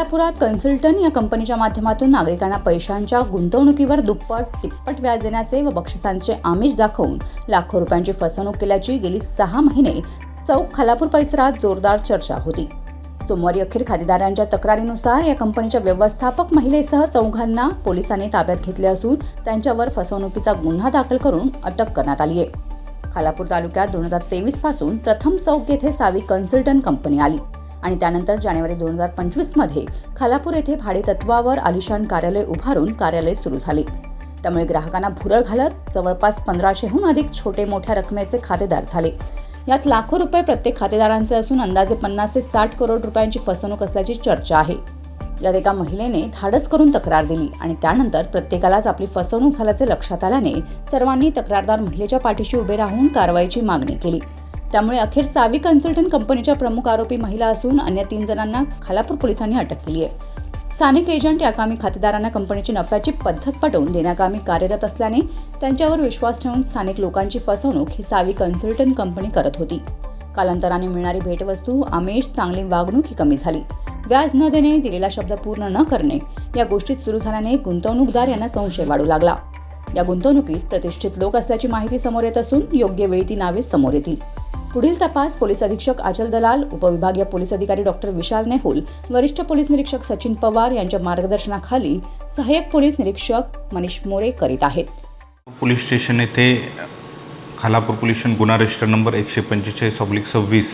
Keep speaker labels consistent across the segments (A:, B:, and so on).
A: खालापुरात consultant या कंपनीच्या माध्यमातून नागरिकांना पैशांच्या गुंतवणुकीवर दुप्पट तिप्पट व्याज देण्याचे व बक्षिसांचे आमिष दाखवून लाखो रुपयांची फसवणूक केल्याची गेली 6 महिने चौक खालापूर परिसरात जोरदार चर्चा होती। सोमवारी अखेर खातेदारांच्या तक्रारीनुसार या कंपनीच्या व्यवस्थापक महिलेसह चौघांना पोलिसांनी ताब्यात घेतले असून त्यांच्यावर फसवणुकीचा गुन्हा दाखल करून अटक करण्यात आली आहे। खालापूर तालुक्यात 2023 पासून प्रथम चौक येथे सावी कन्सल्टंट कंपनी आली आणि त्यानंतर जानेवारी 2025 मध्ये खालापूर येथे भाडेतत्वावर आलिशान कार्यालय उभारून कार्यालय सुरू झाले। त्यामुळे ग्राहकांना भुरळ घालत जवळपास 1500हून अधिक छोटे मोठ्या रकमेचे खातेदार झाले। यात लाखो रुपये प्रत्येक खातेदारांचे असून अंदाजे 50 ते 60 करोड रुपयांची फसवणूक असल्याची चर्चा आहे। यात एका महिलेने धाडस करून तक्रार दिली आणि त्यानंतर प्रत्येकालाच आपली फसवणूक झाल्याचे लक्षात आल्याने सर्वांनी तक्रारदार महिलेच्या पाठीशी उभे राहून कारवाईची मागणी केली। त्यामुळे अखेर सावी कन्सल्टंट कंपनीच्या प्रमुख आरोपी महिला असून अन्य 3 जणांना खालापूर पोलिसांनी अटक केली आहे। स्थानिक एजंट या कामी खातेदारांना कंपनीची नफ्याची पद्धत पटवून देण्याकामी कार्यरत असल्याने त्यांच्यावर विश्वास ठेवून स्थानिक लोकांची फसवणूक ही सावी कन्सल्टंट कंपनी करत होती। कालांतराने मिळणारी भेटवस्तू, आमिष, चांगली वागणूक ही कमी झाली। व्याज न देणे, दिलेला शब्द पूर्ण न करणे या गोष्टी सुरू झाल्याने गुंतवणूकदार यांना संशय वाढू लागला। या गुंतवणुकीत प्रतिष्ठित लोक असल्याची माहिती समोर येत असून योग्य वेळी ती नावे समोर येतील। पुढील तपास पोलीस अधीक्षक आचल दलाल, उपविभागीय पोलीस अधिकारी डॉक्टर विशाल नेहुल, वरिष्ठ पोलीस निरीक्षक सचिन पवार यांच्या मार्गदर्शनाखाली सहाय्यक पोलीस निरीक्षक मनीष मोरे करीत आहेत।
B: पोलीस स्टेशन येथे खालापूर पोलीस स्टेशन गुन्हा रजिस्टर नंबर 145/26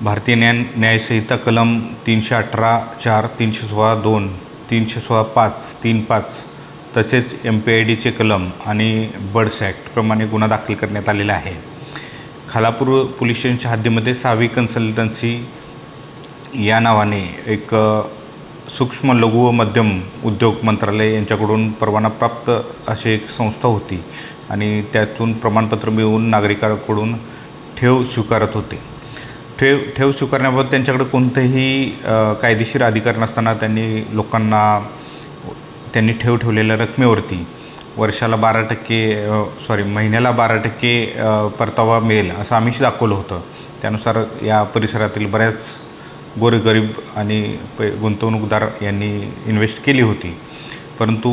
B: भारतीय न्याय संहिता कलम 318(4), 316(2), 316(5)(3)(5) तसेच MPIDचे कलम आणि बर्ड्स ॲक्ट प्रमाणे गुन्हा दाखल करण्यात आलेला आहे। खालापूर पोलीस स्टेशनच्या हद्दीमध्ये सावी कन्सल्टन्सी या नावाने एक सूक्ष्म लघु व मध्यम उद्योग मंत्रालय यांच्याकडून परवानाप्राप्त अशी एक संस्था होती आणि त्यातून प्रमाणपत्र मिळवून नागरिकांकडून ठेव स्वीकारत होते। ठेव स्वीकारण्याबाबत त्यांच्याकडे कोणतेही कायदेशीर अधिकार नसताना त्यांनी ठेव ठेवलेल्या रकमेवरती वर्षाला 12% महिन्याला 12% परतावा मिळेल असं आमिष दाखवलं होतं। त्यानुसार या परिसरातील बऱ्याच गोरगरीब आणि गुंतवणूकदार यांनी इन्व्हेस्ट केली होती, परंतु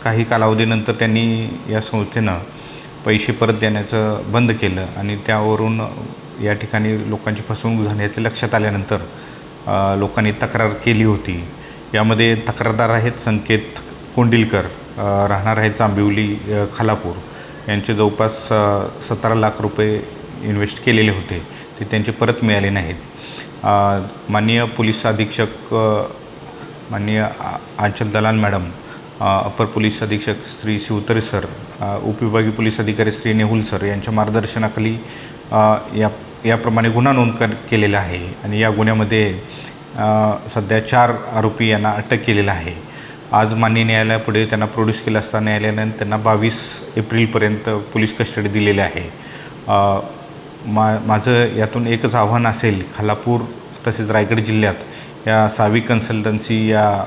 B: काही कालावधीनंतर त्यांनी या संस्थेनं पैसे परत देण्याचं बंद केलं आणि त्यावरून या ठिकाणी लोकांची फसवणूक झाल्याचे लक्षात आल्यानंतर लोकांनी तक्रार केली होती। यामध्ये तक्रारदार आहेत संकेत कोंडिलकर, राहणार आहेत जांभिवली खालापूर, यांचे जवळपास 17 लाख रुपये इन्व्हेस्ट केलेले होते, ते त्यांचे परत मिळाले नाहीत। माननीय पोलीस अधीक्षक माननीय आचल दलाल मॅडम, अपर पोलीस अधीक्षक श्री शिवतरे सर, उपविभागीय पोलीस अधिकारी श्री नेहुल सर यांच्या मार्गदर्शनाखाली याप्रमाणे गुन्हा नोंद केलेला आहे आणि या गुन्ह्यामध्ये सध्या 4 आरोपी यांना अटक केलेला आहे। आज माननीय न्यायालयापुढे त्यांना प्रोड्यूस केलं असता न्यायालयाने त्यांना 22 एप्रिलपर्यंत पोलीस कस्टडी दिलेली आहे। माझं यातून एकच आव्हान असेल, खालापूर तसेच रायगड जिल्ह्यात या सावी कन्सल्टन्सी या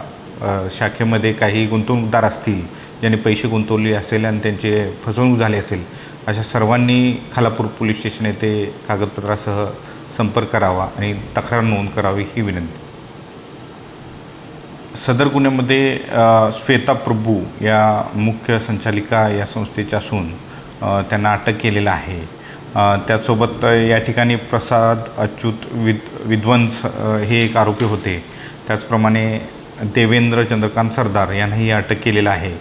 B: शाखेमध्ये काही गुंतवणूकदार असतील ज्यांनी पैसे गुंतवले असेल आणि त्यांचे फसवणूक झाली असेल, अशा सर्वांनी खालापूर पोलीस स्टेशन येथे कागदपत्रासह संपर्क करावा आणि तक्रार नोंद करावी ही विनंती। सदर गुन्ह्यामध्ये श्वेता प्रभू या मुख्य संचालिका या संस्थेच्या असून त्यांना अटक केलेलं आहे। त्यासोबत या ठिकाणी प्रसाद अच्युत विद्वंस हे एक आरोपी होते। त्याचप्रमाणे देवेंद्र चंद्रकांत सरदार यांनाही अटक केलेलं आहे।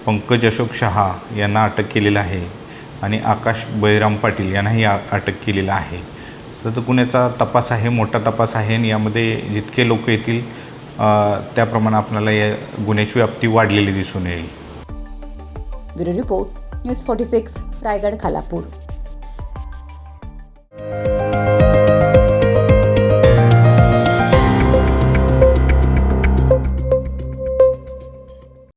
B: पंकज अशोक शहा यांना अटक केलेलं आहे आणि आकाश बळीराम पाटील यांनाही अटक केलेलं आहे। सदर गुन्ह्याचा तपास आहे, मोठा तपास आहे आणि यामध्ये जितके लोक येतील त्याप्रमाणे आपल्याला या गुन्ह्याची व्याप्ती वाढलेली दिसून येईल।
A: Bureau report, news 46, Raigad Khalapur.